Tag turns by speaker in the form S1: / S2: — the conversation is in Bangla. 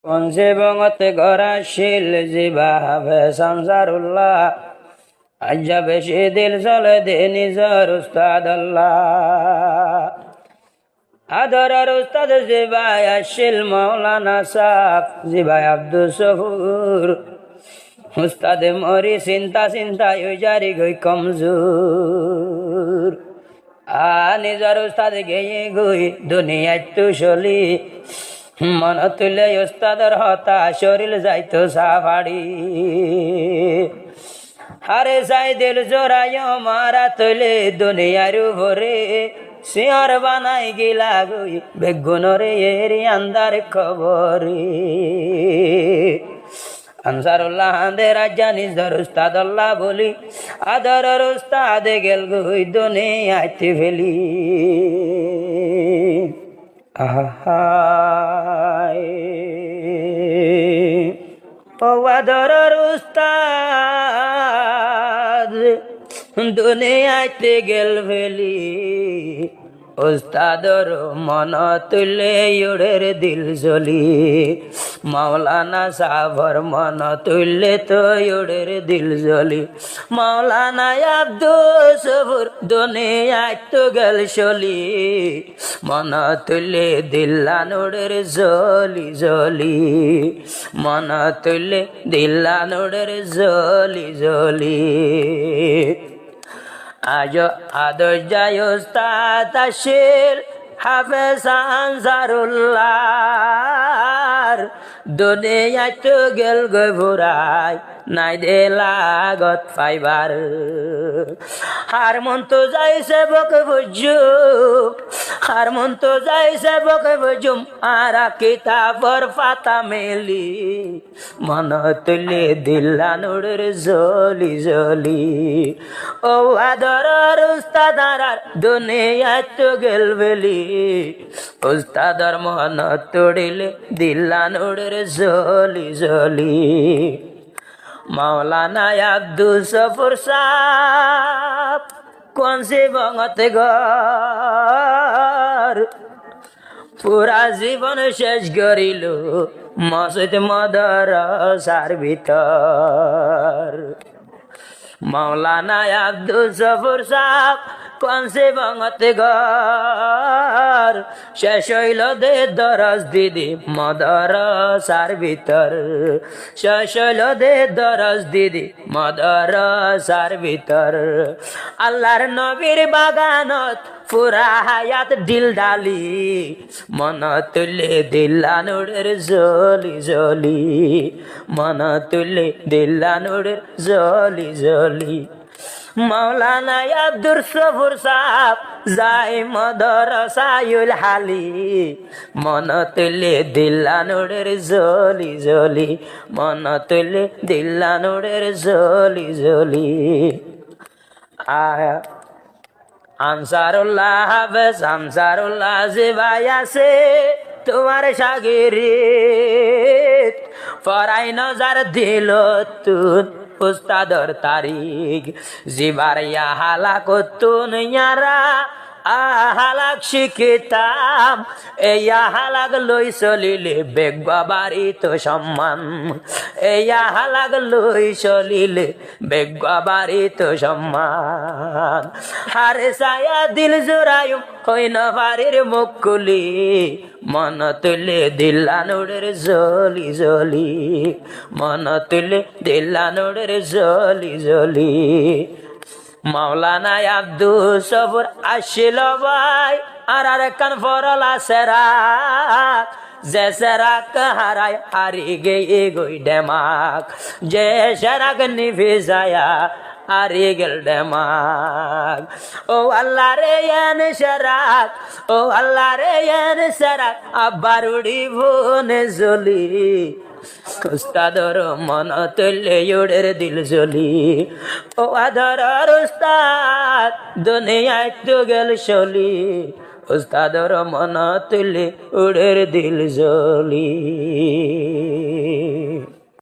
S1: কনসে বঙতে গড়াশীল জিবাবে সংসারুল্লাহ আজ্জা বেশি দিল চলে দে নিজর উস্তাদ আল্লাহ আদরার উস্তাদ জিবাই আশিল মৌলানা সাহ জিবাই আব্দুল সফুর উস্তাদ মরি চিন্তা চিন্তা জারি গই কমজোর নিজর উস্তাদ গেয়ে গই দুনিয়ায় তু চলি মন তুলে উস্তাদর হতা শরীর যাইতো সাফাড়ি হারে যাই দিল জোরাই মারা তুলে দুনিয়ার ভরে সিঁহর বানাই গিলা গই বেগুনরে এরি আন্দার খবরে আনসারুল্লাহ দে রাজা নিজর উস্তাদ আল্লাহ বলি আদরের উস্তাদ গেল গই দুনিয়াতে ফেলি ও আদরের উস্তাদ দুনিয়াতে গেল ফেলি উস্তাদর মন তুলে ইউড়ের দিল জ্বলি মাওলানা সাহর মন তুললে তো ইউড়ের দিল জ্বলি মাওলানা আব্দুল সবুর দুনিয়ায় তো গেল চলি মন তুলে দিল্লানুড়ের জ্বলি জ্বলি মন তুলে দিল্লানুড়ের জ্বলি জ্বলি আজ আদর যায় উস্তাদ আশিল হাফেজ আনসারুল্লাহ দুনিয়ায় তো গেল গই ভুরাই নাই দে লাগত পাইবার হার মন তো যাইছে বকে বুঝুম হার মন তো যাইছে বকে বুঝুম আর কিতাবর পাতা মেলি মন তুলে দিল্লানুড়ের জ্বলি জ্বলি ও আদরের উস্তাদার দুনিয়ায় তো গেল বেলি উস্তাদর মন তুড়িলে দিল্লানুড়ের জ্বলি জ্বলি মাওলানা আব্দুল সফুর সাহ কোন সে বঙতে ঘর পুরা জীবন শেষ করিল মসজিদ মাদ্রাসার ভিতর মাওলানা আব্দুল সফুর সাহ কোন সে বঙতে ঘর শেষ হইল দে দরজ দিদি মাদ্রাসার ভিতর শেষ হইল দে দরজ দিদি মাদ্রাসার ভিতর আল্লাহর নবীর বাগানত পুরা হায়াত দিল ডালি মন তুলে দিল্লানুড়ের জ্বলি জ্বলি মন তুলে দিল্লানুড়ের জ্বলি জ্বলি মাওলানা আব্দুল সফুর সাহ যাই মাদ্রাসায়ুল হালি মন তুলে দিল্লানুড়ের জ্বলি জ্বলি মন তুলে দিল্লানুড়ের জ্বলি জ্বলি আনসারুল্লাহ হাফেজ আনসারুল্লাহ জিবাই আছে তোমার শাগিরিদ ফরাই নজর দিল তুন উস্তাদর তারিখ জিবার হালাক তুন ইয়ারা আহালাক শিখিতাম এই হালাক লই চলিলে বেগ বাবারি তো সম্মান এই হালাক লই চলিলে বেগ বাবারি তো সম্মান হারে সায়া দিল জোরায়ু হই না বাড়ির মুখ খুলি মন তুলে দিল্লানুড়ের জ্বলি জ্বলি মন তুলে দিল্লানুড়ের জ্বলি জ্বলি মাওলানা আব্দুল সবুর আসিল ভাই আর কান ফরলা সেরাক যে সেরাক হারায় হারি গে গই ডেমাক যে সেরাক নিভে যায়া হারি গেল ডেমাক ও আল্লাহ রে এন সেরাক ও আল্লাহ রে এন সেরাক আবার উড়িবনে জ্বলি উস্তাদর মন তুলে ইউড়ের দিল জ্বলি ও আদরের উস্তাদ দুনিয়ায় তো গেল চলি উস্তাদর মন তুলে উড়ের দিল জ্বলি।